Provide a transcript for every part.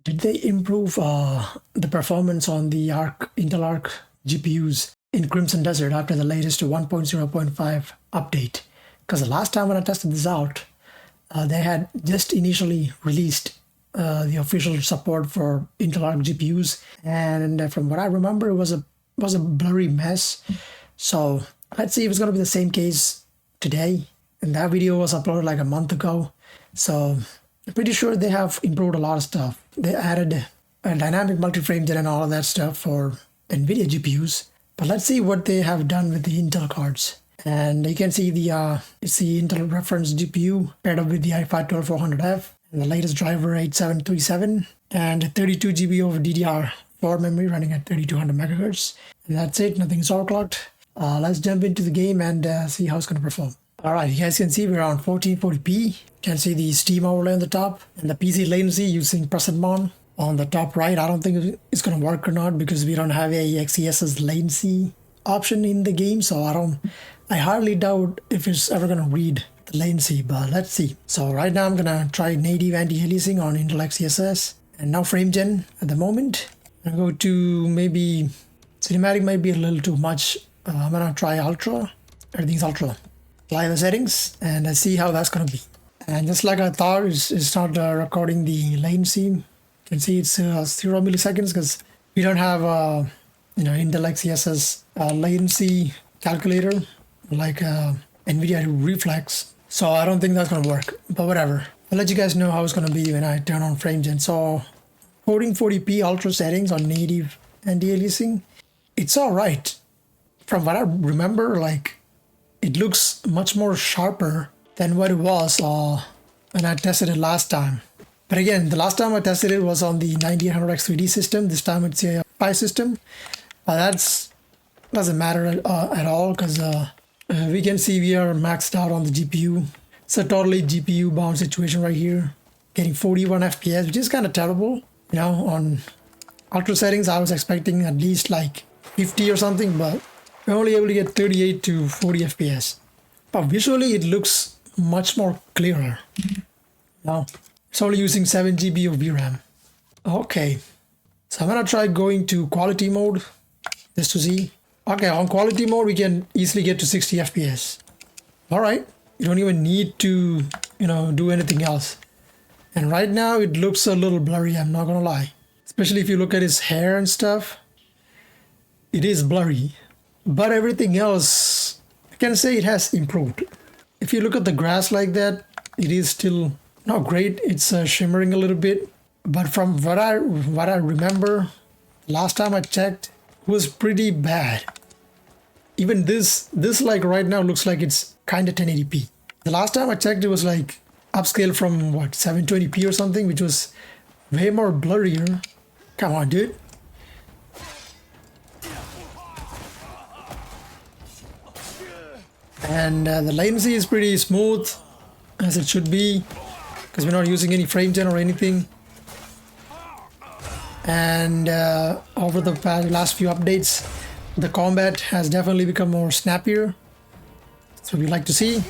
Did they improve the performance on the Intel Arc GPUs in Crimson Desert after the latest 1.0.5 update? Because the last time when I tested this out, they had just initially released the official support for Intel Arc GPUs, and from what I remember, it was a blurry mess. So let's see if it's going to be the same case today. And that video was uploaded like a month ago, so I'm pretty sure they have improved a lot of stuff. They added a dynamic multi-frame gen and all of that stuff for NVIDIA GPUs. But let's see what they have done with the Intel cards. And you can see it's the Intel reference GPU paired up with the i5-12400F and the latest driver 8737 and 32 GB of DDR4 memory running at 3200 megahertz. And that's it. Nothing's overclocked. Let's jump into the game and see how it's going to perform. All right, you guys can see we're on 1440p. You can see the Steam overlay on the top and the PC latency using %mon on the top right. I don't think it's going to work or not because we don't have a XeSS latency option in the game. So I hardly doubt if it's ever going to read the latency, but let's see. So right now I'm going to try native anti-aliasing on Intel XeSS and no frame gen at the moment. I'm going to go to maybe cinematic might be a little too much. I'm going to try ultra. Everything's ultra. Apply the settings and see how that's going to be. And just like I thought, it's not recording the latency. You can see it's 0 milliseconds because we don't have Intel XeSS latency calculator like NVIDIA Reflex. So I don't think that's going to work, but whatever. I'll let you guys know how it's going to be when I turn on frame gen. So 1440p ultra settings on native anti-aliasing, it's all right. From what I remember, like, it looks much more sharper than what it was when I tested it last time. But again, the last time I tested it was on the 9800X3D system. This time it's a 5 system. That doesn't matter at all because we can see we are maxed out on the GPU. It's a totally GPU bound situation right here. Getting 41 FPS, which is kind of terrible. On ultra settings, I was expecting at least like 50 or something, but we're only able to get 38 to 40 FPS. But visually, it looks much more clearer. Now, it's only using 7 GB of VRAM. Okay, so I'm gonna try going to quality mode just to see. Okay, on quality mode, we can easily get to 60 FPS. All right, you don't even need to, do anything else. And right now, it looks a little blurry, I'm not gonna lie. Especially if you look at his hair and stuff, it is blurry. But everything else, I can say it has improved. If you look at the grass like that, it is still not great. It's shimmering a little bit. But from what I remember, last time I checked, it was pretty bad. Even this like right now looks like it's kind of 1080p. The last time I checked, it was like upscale from 720p or something, which was way more blurrier. Come on, dude. And the latency is pretty smooth, as it should be, because we're not using any frame gen or anything. And over the last few updates, the combat has definitely become more snappier. That's what we like to see.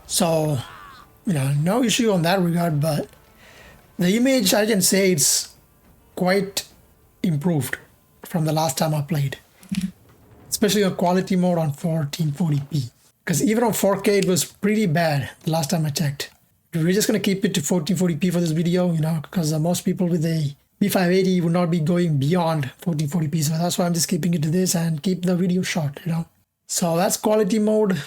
So, no issue on that regard, but the image, I can say it's quite improved from the last time I played. Especially on quality mode on 1440p. Because even on 4K, it was pretty bad the last time I checked. We're just going to keep it to 1440p for this video, because most people with a B580 would not be going beyond 1440p. So that's why I'm just keeping it to this and keep the video short, So that's quality mode.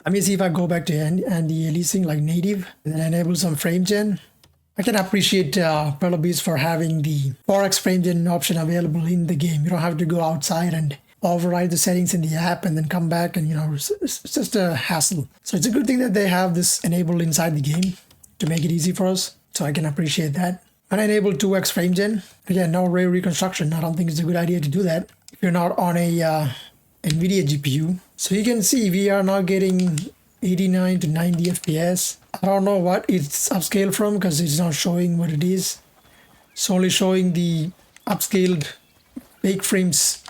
Let me see if I go back to anti-aliasing like native and then enable some frame gen. I can appreciate Blurriness for having the 4x frame gen option available in the game. You don't have to go outside and override the settings in the app and then come back and it's just a hassle. So it's a good thing that they have this enabled inside the game to make it easy for us. So I can appreciate that. When I enable 2x frame gen, again, no ray reconstruction. I don't think it's a good idea to do that if you're not on a NVIDIA GPU. So you can see we are now getting 89 to 90 FPS. I don't know what it's upscaled from because it's not showing what it is. It's only showing the upscaled bake frames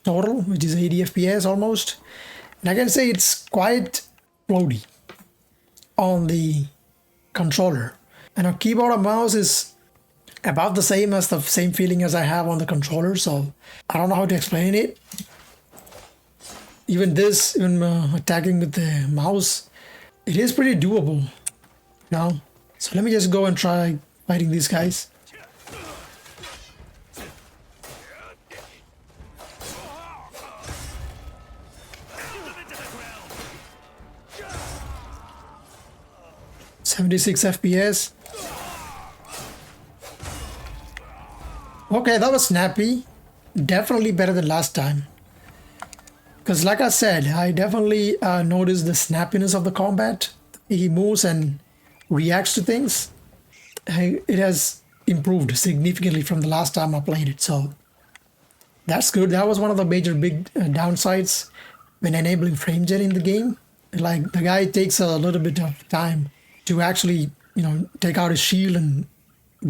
total, which is 80 FPS almost. And I can say it's quite floaty on the controller. And our keyboard and mouse is about the same as the same feeling as I have on the controller, so I don't know how to explain it. Even this, even attacking with the mouse, it is pretty doable, you know? So let me just go and try fighting these guys. .76 FPS. Okay, that was snappy. Definitely better than last time. Because like I said, I definitely noticed the snappiness of the combat. He moves and reacts to things. It has improved significantly from the last time I played it. So that's good. That was one of the major big downsides when enabling frame gen in the game. Like the guy takes a little bit of time to actually, you know, take out his shield and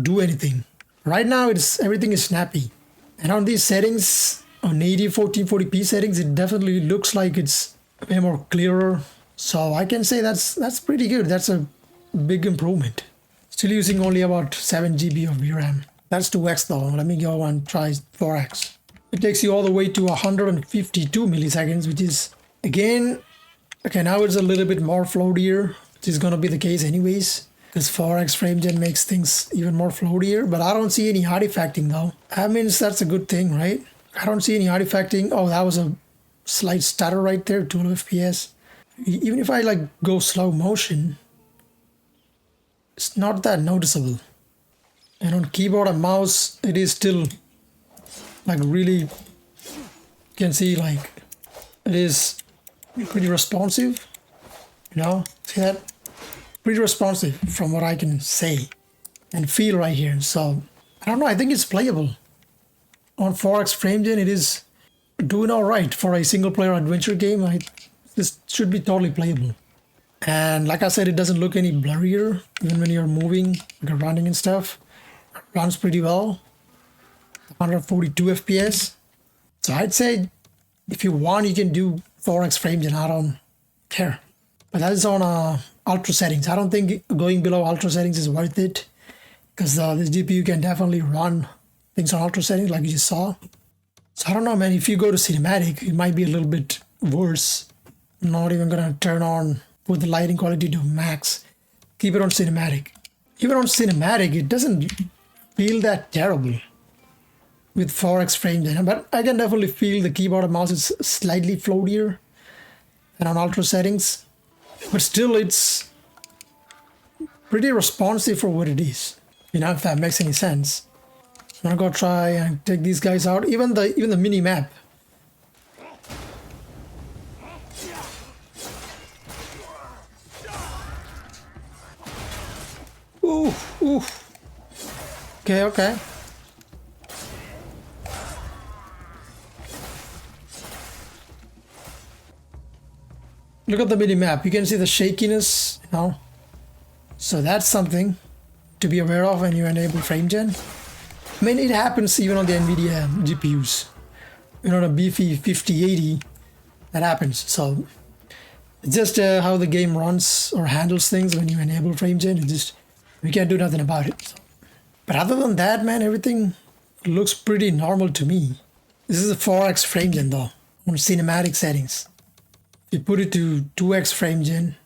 do anything. Right now, everything is snappy. And on these settings, on 1440p settings, it definitely looks like it's way more clearer. So I can say that's pretty good. That's a big improvement. Still using only about 7 GB of VRAM. That's 2x though. Let me go and try 4x. It takes you all the way to 152 milliseconds, which is, again, okay, now it's a little bit more floatier, which is going to be the case anyways. Because 4x frame gen makes things even more floatier, but I don't see any artifacting though. That means that's a good thing, right? I don't see any artifacting. Oh, that was a slight stutter right there, 12 FPS. Even if I like go slow motion, it's not that noticeable. And on keyboard and mouse, it is still like really, you can see like it is pretty responsive, you know, see that? Pretty responsive from what I can say and feel right here. So I don't know, I think it's playable. On 4x frame gen, it is doing all right for a single player adventure game. This should be totally playable. And like I said, it doesn't look any blurrier even when you're moving, like running and stuff. It runs pretty well. 142 FPS. So I'd say if you want, you can do 4x frame gen. I don't care. But that is on ultra settings. I don't think going below ultra settings is worth it, because this GPU can definitely run things on ultra settings like you just saw. So I don't know, man, if you go to cinematic, it might be a little bit worse. I'm not even gonna turn on with the lighting quality to max. Keep it on cinematic. Even on cinematic, it doesn't feel that terrible with 4x frame gen, but I can definitely feel the keyboard and mouse is slightly floatier than on ultra settings. But still, it's pretty responsive for what it is. You know, if that makes any sense. I'm gonna go try and take these guys out. Even the mini map. Ooh, ooh. Okay, okay. Look at the mini map. You can see the shakiness, you know. So that's something to be aware of when you enable frame gen. I mean, it happens even on the NVIDIA GPUs. You know, the B580, that happens. So it's just how the game runs or handles things when you enable frame gen. It just, we can't do nothing about it. So. But other than that, man, everything looks pretty normal to me. This is a 4x frame gen though, on cinematic settings. You put it to 2x frame gen,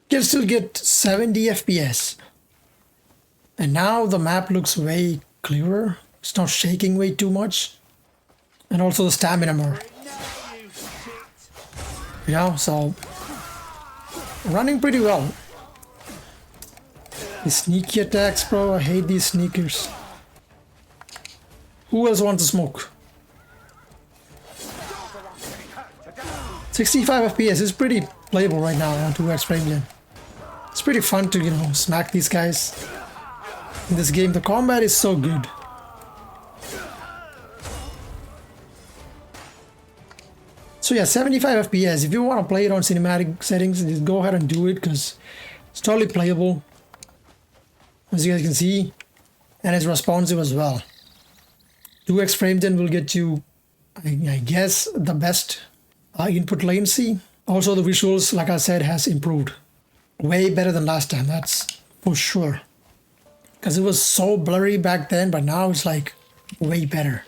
you can still get 70 FPS. And now the map looks way clearer. It's not shaking way too much. And also the stamina more. You know, so running pretty well. The sneaky attacks, bro. I hate these sneakers. Who else wants to smoke? 65 FPS is pretty playable right now on 2x frame gen. It's pretty fun to, you know, smack these guys. In this game, the combat is so good. So yeah, 75 FPS. If you want to play it on cinematic settings, just go ahead and do it, because it's totally playable, as you guys can see, and it's responsive as well. 2x frame gen will get you, I guess, the best input latency. Also, the visuals, like I said, has improved. Way better than last time, that's for sure. because it was so blurry back then, but now it's like way better.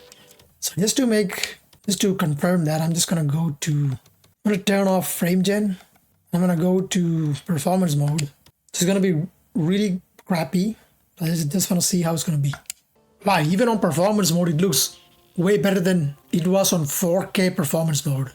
So just to confirm that, I'm just going to turn off frame gen. I'm going to go to performance mode. It's going to be really crappy. I just want to see how it's going to be. Wow, even on performance mode, it looks way better than it was on 4K performance mode,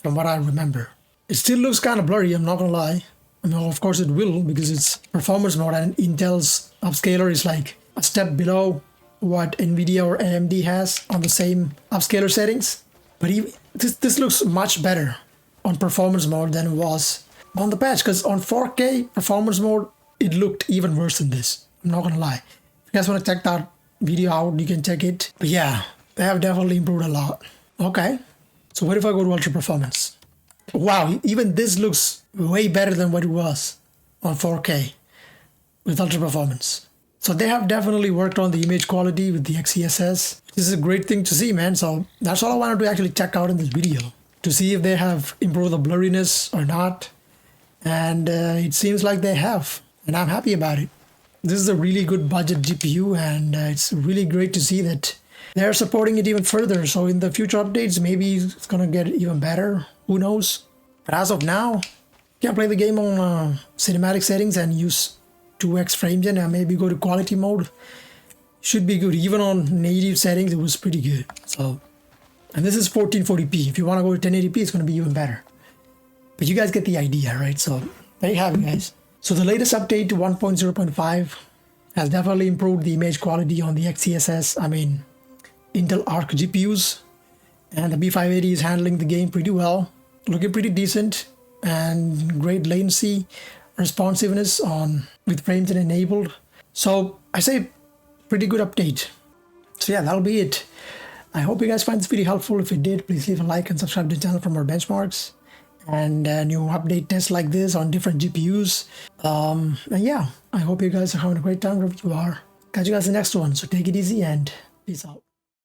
from what I remember. It still looks kind of blurry, I'm not going to lie. I mean, of course it will, because it's performance mode and Intel's upscaler is like a step below what NVIDIA or AMD has on the same upscaler settings. But this looks much better on performance mode than it was on the patch, because on 4K performance mode, it looked even worse than this. I'm not gonna lie. If you guys want to check that video out, you can check it. But yeah, they have definitely improved a lot. Okay, so what if I go to ultra performance? Wow, even this looks way better than what it was on 4K with ultra performance. So they have definitely worked on the image quality with the XeSS. This is a great thing to see, man. So that's all I wanted to actually check out in this video, to see if they have improved the blurriness or not. And it seems like they have, and I'm happy about it. This is a really good budget GPU, and it's really great to see that they're supporting it even further. So in the future updates, maybe it's gonna get even better. Who knows? But as of now, you can play the game on cinematic settings and use 2x frame gen, and maybe go to quality mode. Should be good. Even on native settings, it was pretty good. So, and this is 1440p. If you want to go to 1080p, it's going to be even better. But you guys get the idea, right? So there you have it, guys. So the latest update to 1.0.5 has definitely improved the image quality on the XeSS, Intel Arc GPUs. And the B580 is handling the game pretty well. Looking pretty decent, and great latency responsiveness with frames enabled. So I say pretty good update. So yeah, that'll be it. I hope you guys find this video helpful. If you did, please leave a like and subscribe to the channel for more benchmarks and new update tests like this on different GPUs. And yeah, I hope you guys are having a great time wherever you are. Catch you guys in the next one. So take it easy and peace out.